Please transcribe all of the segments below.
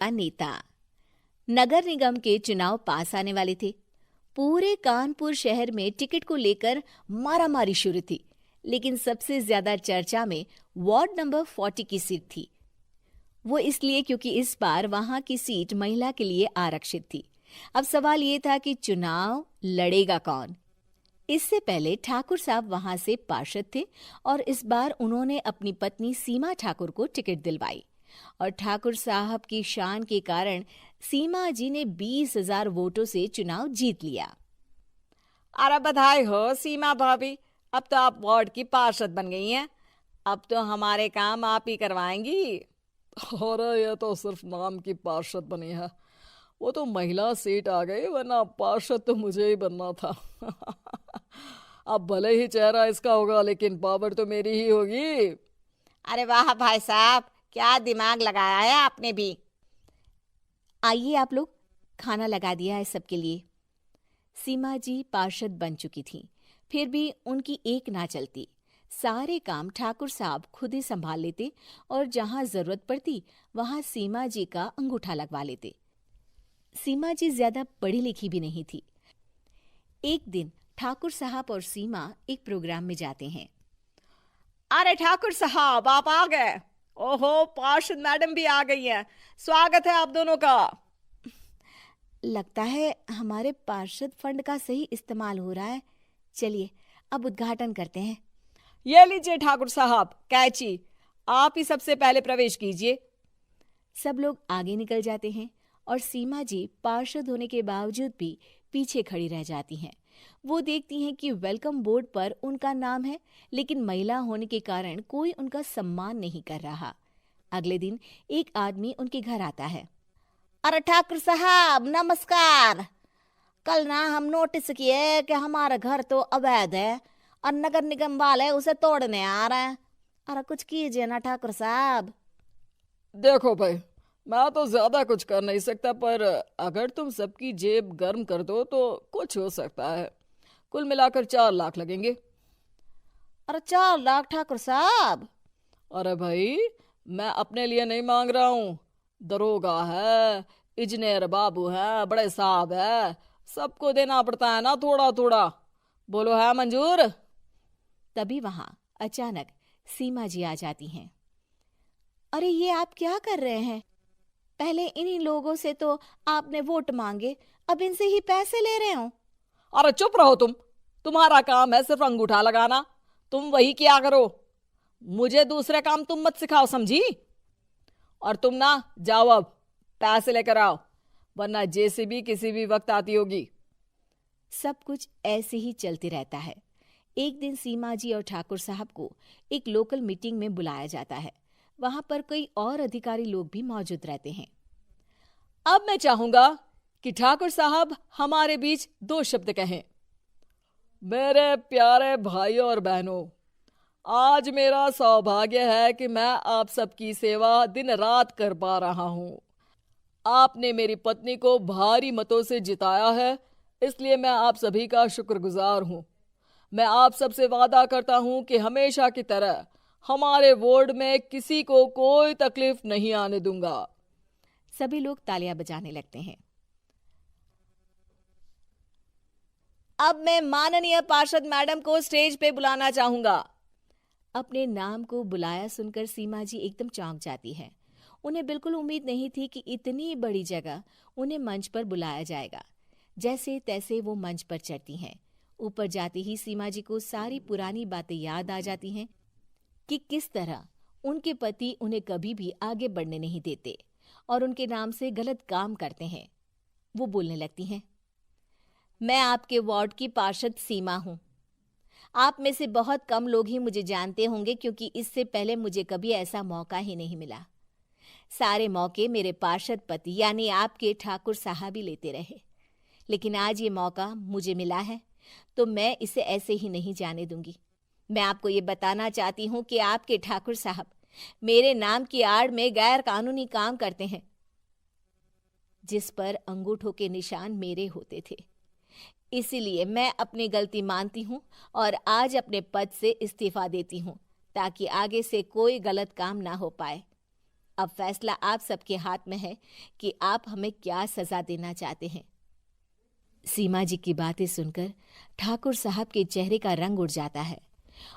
का नेता। नगर निगम के चुनाव पास आने वाले थे। पूरे कानपुर शहर में टिकट को लेकर मारामारी शुरू थी, लेकिन सबसे ज्यादा चर्चा में वार्ड नंबर 40 की सीट थी। वो इसलिए क्योंकि इस बार वहां की सीट महिला के लिए आरक्षित थी। अब सवाल ये था कि चुनाव लड़ेगा कौन। इससे पहले ठाकुर साहब वहां से पार्षद थे और इस बार उन्होंने अपनी पत्नी सीमा ठाकुर को टिकट दिलवाई और ठाकुर साहब की शान के कारण सीमा जी ने 20,000 वोटों से चुनाव जीत लिया। अरे बधाई हो सीमा भाभी, अब तो आप वार्ड की पार्षद बन गई हैं। अब तो हमारे काम आप ही करवाएंगी। अरे ये तो सिर्फ नाम की पार्षद बनी है, वो तो महिला सीट आ गई, वरना पार्षद तो मुझे ही बनना था। अब भले ही चेहरा इसका होगा, लेकिन पावर तो मेरी ही होगी। अरे वाह भाई साहब, क्या दिमाग लगाया है आपने भी। आइए आप लोग, खाना लगा दिया है सबके लिए। सीमा जी पार्षद बन चुकी थी, फिर भी उनकी एक ना चलती। सारे काम ठाकुर साहब खुद ही संभाल लेते और जहां जरूरत पड़ती वहां सीमा जी का अंगूठा लगवा लेते। सीमा जी ज्यादा पढ़ी लिखी भी नहीं थी। एक दिन ठाकुर साहब और सीमा एक प्रोग्राम में जाते हैं। अरे ठाकुर साहब, आप आ गए। ओहो, पार्षद मैडम भी आ गई हैं। स्वागत है आप दोनों का। लगता है हमारे पार्षद फंड का सही इस्तेमाल हो रहा है। चलिए अब उद्घाटन करते हैं। ये लीजिए ठाकुर साहब कैची, आप ही सबसे पहले प्रवेश कीजिए। सब लोग आगे निकल जाते हैं और सीमा जी पार्षद होने के बावजूद भी पीछे खड़ी रह जाती हैं। वो देखती हैं कि वेलकम बोर्ड पर उनका नाम है, लेकिन महिला होने के कारण कोई उनका सम्मान नहीं कर रहा। अगले दिन एक आदमी उनके घर आता है। अरे ठाकुर साहब नमस्कार। कल ना हम नोटिस किए कि हमारा घर तो अवैध है और नगर निगम वाले उसे तोड़ने आ रहे हैं। अरे कुछ कीजिए ना ठाकुर साहब। देखो भाई, मैं तो ज्यादा कुछ कर नहीं सकता, पर अगर तुम सबकी जेब गर्म कर दो तो कुछ हो सकता है। कुल मिलाकर 4 लाख लगेंगे। अरे 4 लाख ठाकुर साहब? अरे भाई, मैं अपने लिए नहीं मांग रहा हूँ। दरोगा है, इंजीनियर बाबू है, बड़े साहब है, सबको देना पड़ता है ना थोड़ा थोड़ा। बोलो है मंजूर? तभी वहां अचानक सीमा जी आ जाती हैं। अरे ये आप क्या कर रहे हैं? पहले इन्हीं लोगों से तो आपने वोट मांगे, अब इनसे ही पैसे ले रहे हो। अरे चुप रहो तुम। तुम्हारा काम है सिर्फ अंगूठा लगाना, तुम वही किया करो। मुझे दूसरे काम तुम मत सिखाओ, समझी? और तुम ना जाओ, अब पैसे लेकर आओ, वरना जेसीबी किसी भी वक्त आती होगी। सब कुछ ऐसे ही चलते रहता है। एक दिन सीमा जी और ठाकुर साहब को एक लोकल मीटिंग में बुलाया जाता है। वहां पर कई और अधिकारी लोग भी मौजूद रहते हैं। अब मैं चाहूंगा कि ठाकुर साहब हमारे बीच 2 शब्द कहें। मेरे प्यारे भाइयों और बहनों, आज मेरा सौभाग्य है कि मैं आप सबकी सेवा दिन रात कर पा रहा हूँ। आपने मेरी पत्नी को भारी मतों से जिताया है, इसलिए मैं आप सभी का शुक्रगुजार हूँ। मैं आप सबसे वादा करता हूँ कि हमेशा की तरह हमारे वार्ड में किसी को कोई तकलीफ नहीं आने दूंगा। सभी लोग तालियां बजाने लगते हैं। अब मैं माननीय पार्षद मैडम को स्टेज पे बुलाना चाहूंगा। अपने नाम को बुलाया सुनकर सीमा जी एकदम चौंक जाती है। उन्हें बिल्कुल उम्मीद नहीं थी कि इतनी बड़ी जगह उन्हें मंच पर बुलाया जाएगा। जैसे तैसे वो मंच पर चढ़ती हैं। ऊपर जाते ही सीमा जी को सारी पुरानी बातें याद आ जाती हैं कि किस तरह उनके पति उन्हें कभी भी आगे बढ़ने नहीं देते और उनके नाम से गलत काम करते हैं। वो बोलने लगती हैं। मैं आपके वार्ड की पार्षद सीमा हूं। आप में से बहुत कम लोग ही मुझे जानते होंगे, क्योंकि इससे पहले मुझे कभी ऐसा मौका ही नहीं मिला। सारे मौके मेरे पार्षद पति यानी आपके ठाकुर साहब ही लेते रहे, लेकिन आज ये मौका मुझे मिला है तो मैं इसे ऐसे ही नहीं जाने दूंगी। मैं आपको ये बताना चाहती हूँ कि आपके ठाकुर साहब मेरे नाम की आड़ में गैर कानूनी काम करते हैं, जिस पर अंगूठों के निशान मेरे होते थे। इसीलिए मैं अपनी गलती मानती हूँ और आज अपने पद से इस्तीफा देती हूँ, ताकि आगे से कोई गलत काम ना हो पाए। अब फैसला आप सबके हाथ में है कि आप हमें क्या सजा देना चाहते हैं। सीमा जी की बातें सुनकर ठाकुर साहब के चेहरे का रंग उड़ जाता है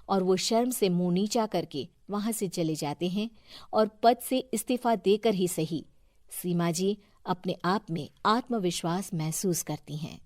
और वो शर्म से मुंह नीचा करके वहां से चले जाते हैं और पद से इस्तीफा देकर ही सही सीमा जी अपने आप में आत्मविश्वास महसूस करती हैं।